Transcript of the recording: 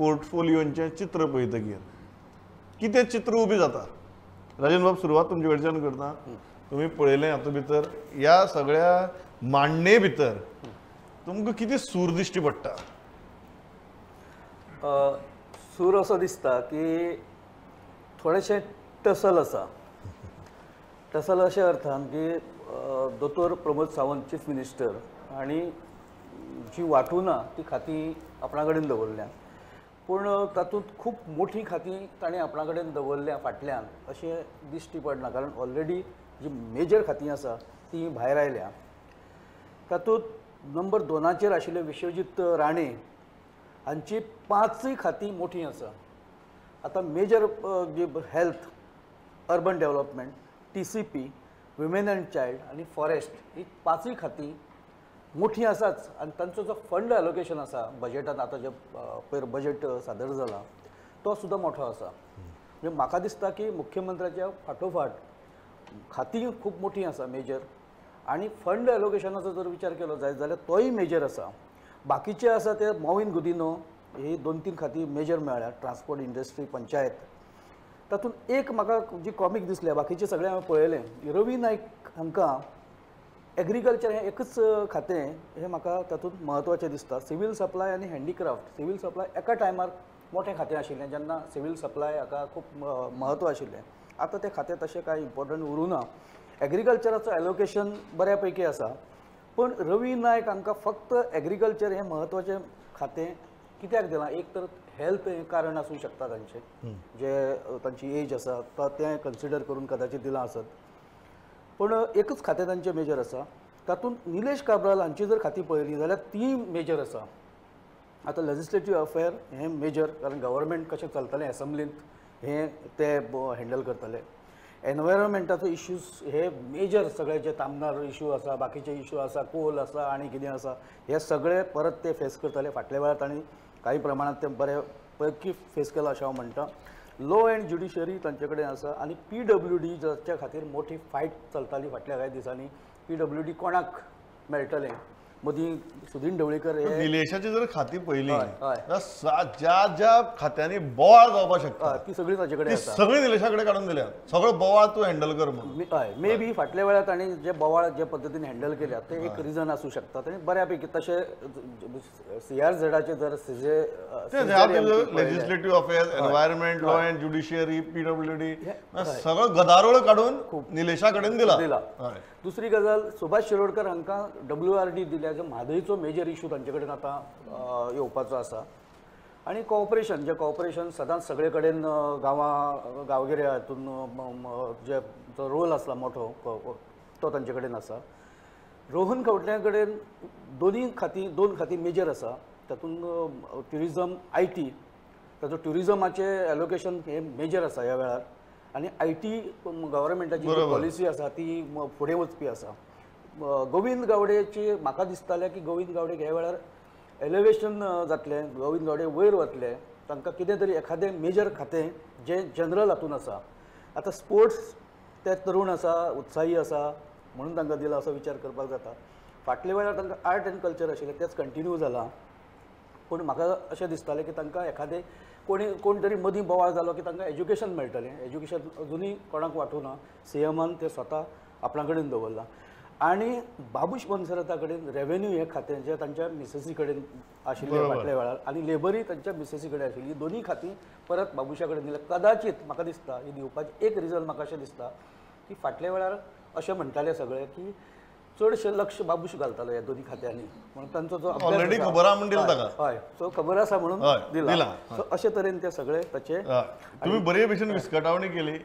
पोर्टफोलिओंचें चित्र पळयतकीर कितें चित्र उबी जाता? राजन बाब, सुरवात तुमचे कडच्यान करता. तुम्ही पळयलें हातूंत भितर ह्या सगळ्या मांडणे भितर तुमकां कितें सूर दिश्टी पडटा? सूर असो दिसता की थोडेशें टसल आसा. टसल अशा अर्थान की दोतोर प्रमोद सावंत चीफ मिनिस्टर आणि जी वांटूना ती खाती आपणा कडेन दवरल्या, पूण तातूंत खूब मोठी खाती ताणें आपणा कडेन दवरल्या फाटल्यान अशें दिश्टी पडना. कारण ऑलरेडी जी मेजर खातीं आसा ती भायर आयल्या. तातूंत नंबर 2 आशिल्ले विश्वजीत राणे हांची 5 खातीं मोठी आसा. आतां मेजर जी health, urban development, TCP, women and child आणि फॉरेस्ट ही 5 खातीं मोठी आसाच. आणि तांचो जो फंड एलोकेशन आसा बजेटात, आतां जे पयर बजेट सादर जाला तो सुद्दां मोठो आसा. म्हणजे म्हाका दिसता की मुख्यमंत्र्याच्या फाटोफाट खातीं खूब मोठी आसा मेजर, आणि फंड एलोकेशनाचो जर विचार केलो जायत जाल्यार तोय मेजर आसा. बाकीचे आसा ते मॉविन गुदिनो ही 2-3 खातीं मेजर मेळ्ळ्या, ट्रान्सपोर्ट, इंडस्ट्री, पंचायत. तातूंत एक म्हाका जी कॉमीक दिसल्या, बाकीचे सगळे हांवें पळयलें, रवी नायक हांकां एग्रीकल्चर हें एकच खातें हें म्हाका तातूंत म्हत्वाचें दिसता. सिवील सप्लाय आनी हँडीक्राफ्ट. सिवील सप्लाय एका टायमार मोठें खातें आशिल्लें जेन्ना सिवील सप्लाय हाका खूब म्हत्व आशिल्लें. आतां तें खातें तशें कांय इम्पॉर्टंट उरूं ना. एग्रीकल्चराचो एलोकेशन बऱ्या पैकी आसा, पूण रवी नायक हांकां फक्त एग्रीकल्चर हें म्हत्वाचें खातें कित्याक दिलां? एक तर हेल्थ हें कारण आसूं शकता तांचें, जे तांची एज आसा तें कन्सिडर करून कदाचित दिलां आसत. पूण एकच खातें तांचें मेजर आसा. तातूंत निलेश काब्राल हांची जर खातीं पळयलीं जाल्यार ती मेजर आसा. आतां लेजिस्लेटीव अफेर हें मेजर, कारण गव्हर्मेंट कशें चलतलें एसेंब्लींत हें ते हँडल करतले. एनवायरमेंटाचो इश्यूज हे मेजर सगळे जे तामनार इश्यू आसा, बाकीचे इश्यू आसा, कोल आसा आनी कितें आसा, हे सगळे परत ते फेस करतले. फाटल्या वेळार तांणी काही प्रमाणात ते बरे पैकी फेस केला अशें हांव म्हणटा. लॉ अँड ज्युडिशरी तांचे कडेन आसा, आनी PWD जाच्या खातीर मोठी फायट चलताली फाटल्या कांय दिसांनी. PWD कोणाक मेळटलें? मदीं सुदीन ढवळीकर हे निलेशाची जर खाती पळयली ज्या ज्या खात्यांनी बोवाळ जावपाक शकता ती सगळी ताचे कडेन आसा. सगळी निलेशा कडेन काडून दिल्या. सगळो बोवाळ तूं हँडल कर म्हणून. हय, मे बी फाटल्या वेळार तांणी जे बोवाळ जे पद्दतीन हँडल केल्या ते एक रिजन आसूं शकता. तांणी बऱ्यापैकी तशें CRZचे जर legislative affairs, environment, law and judiciary, PWD सगळं गदारोळ काढून निलेशा कडेन दिला. दुसरी गजाल, सुभाष शिरोडकर हांकां WRD दिल्या, जो म्हादयचो मेजर इश्यू तांचे कडेन आतां येवपाचो आसा. आनी कॉपरेशन, जे कॉपरेशन सदांच सगळे कडेन गांवगिऱ्या हातून जे रोल आसला मोठो तो तांचे कडेन आसा. रोहन खंवटल्या कडेन दोन खातीं मेजर आसा. तातूंत ट्युरिजम, IT, ताचो ट्युरिजमाचे एलोकेशन हे मेजर आसा ह्या वेळार. आनी IT गव्हर्मेंटाची पॉलिसी आसा ती फुडें वचपी आसा. गोविंद गावडेची म्हाका दिसतालें की गोविंद गावडेक ह्या वेळार एलिवेशन जातलें, गोविंद गावडे वयर वतले, तांकां कितें तरी एखादें मेजर खातें जें जनरल हातून आसा. आतां स्पोर्ट्स ते तरूण आसा, उत्साही आसा म्हणून तांकां दिला असो विचार करपाक जाता. फाटल्या वेळार तांकां आर्ट एंड कल्चर आशिल्लें तेंच कंटिन्यू जालां. पूण म्हाका अशें दिसतालें की तांकां एखादें कोण तरी मदीं बोवाळ जालो की तांकां एज्युकेशन मेळटलें. एज्युकेशन अजुनूय कोणाक वांटूना. CMन तें स्वता आपणा कडेन दवरलां. आनी बाबूश मनसरता कडेन रेव्हेन्यू हें खातें जें तांच्या मिसेसी कडेन आशिल्लें फाटल्या वेळार, आनी लेबरूय तांच्या मिसेसी कडेन आशिल्ली. दोनूय खातीं परत बाबुशा कडेन दिल्या. कदाचित म्हाका दिसता ही दिवपाचें एक रिजन म्हाका अशें दिसता की फाटल्या वेळार अशें म्हणटाले सगळे की चडशें लक्ष बाबूश घालतालो ह्या दोनूय खात्यांनी, म्हणून तांचो जो ऑलरेडी खबर आहा म्हणून दिला ताका. हय, सो खबर आसा म्हणून दिला. सो अशे तरेन ते सगळे ताचे तुम्ही बरे भशेन विस्कटावणी केली.